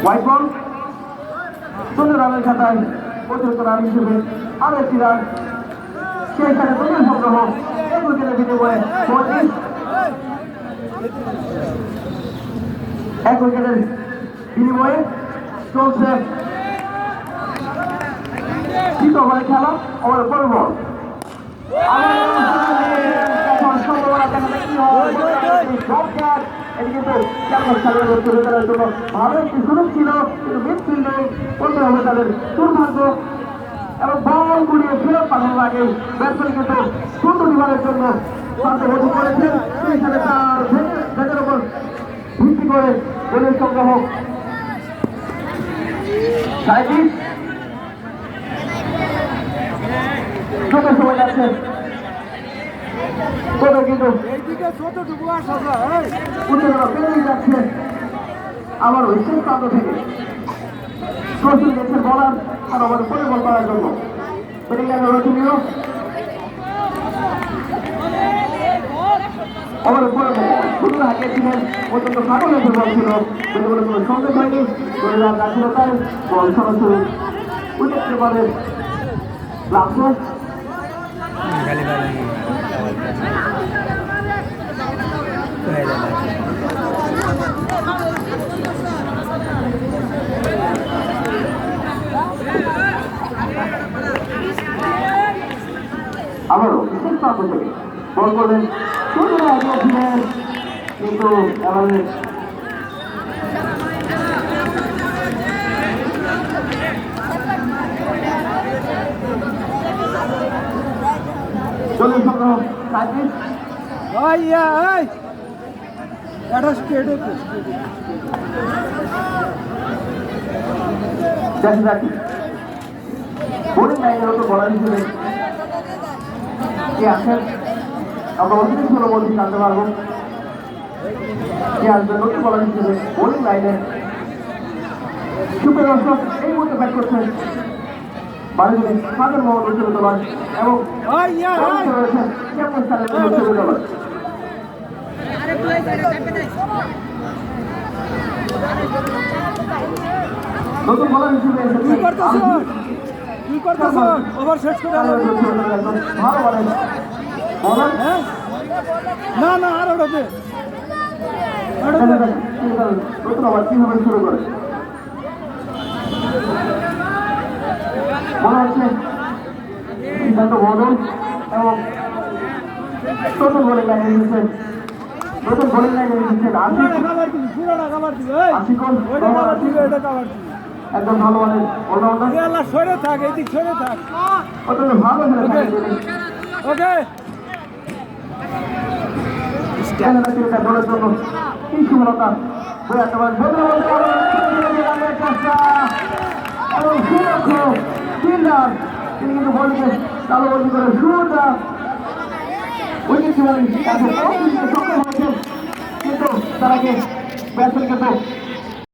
White ball ১৫ রানের খাতায় অতিরিক্ত রান হিসেবে আরো একটি রান সেইখানে প্রথম সংগ্রহ ১ উইকেটের বিনিময়ে ১ উইকেটের বিনিময়ে চলছে ৩ ওভারের খেলা। ওভার পর বল ভালো একটি সুযোগ ছিল, কিন্তু মিডফিল্ডে করতে হবে তাদের দুর্ভাগ্য এবং বল গুলিয়ে ফেরত পাঠানোর আগে ব্যাটসম্যান কিন্তু সুন্দর বিভাগের জন্য সাহায্য করেছেন। সেই সাথে তার ব্যাটের উপর ভিত্তি করে বোলিং সংগ্রহ ৩৭ ছোট সময় যাচ্ছে কিন্তু উত্তেজনা পেরিয়ে যাচ্ছে। আবার ওই শেষ প্রান্ত থেকে প্রস্তুত দিয়েছেন বলার আর আমাদের পরে বল করার জন্য বেরিয়ে গেল রজনীয় আমাদের পরে শুধু হাঁকিয়েছিলেন অত্যন্ত সাগর বল ছিল, বলে বলে কোনো সন্দেহ হয়নি। চলে যাওয়ার গাছিলতায় বল সরাসরি উইকেট কিপারের লাভে আবারও বিশেষ প্রান্ত থেকে বল করলেন কিন্তু আমাদের চলে সংগ্রহ ৩৭ বোলিং লাইনের মতো বলার হিসেবে কে আসেন আমরা অতিরিক্ত মধ্যে জানতে পারবো কে আসবেন নতুন বলার হিসেবে বোলিং লাইনে। সুপ্রিয় দর্শক, এই মুহূর্তে ব্যাট করছেন বাড়িগুলি সাগর মোহাম্মদ উচ্চবিদ্যালয় এবং রয়েছেন ক্যাপ্টেন সালেম উচ্চবিদ্যালয়। নতুন বলার হিসেবে ওভার শেষ করে ভালো বলেন বলেন না না আর ওটাতে নতুন আবার কিভাবে শুরু করে মনে হচ্ছে সিদ্ধান্ত বদল এবং নতুন বোলিং লাইনে এসেছেন একদম ভালো মানে সরে থাক এদিক সরে থাক ভালো ওকে দলের জন্য কি সফলতা এবং ফিল্ডার তিনি কিন্তু বলকে চালু বন্দি করে শুরুটা উইকেট কিপারের কাছে সক্ষম হয়েছেন, কিন্তু তার আগে ব্যাটসম্যানকে তো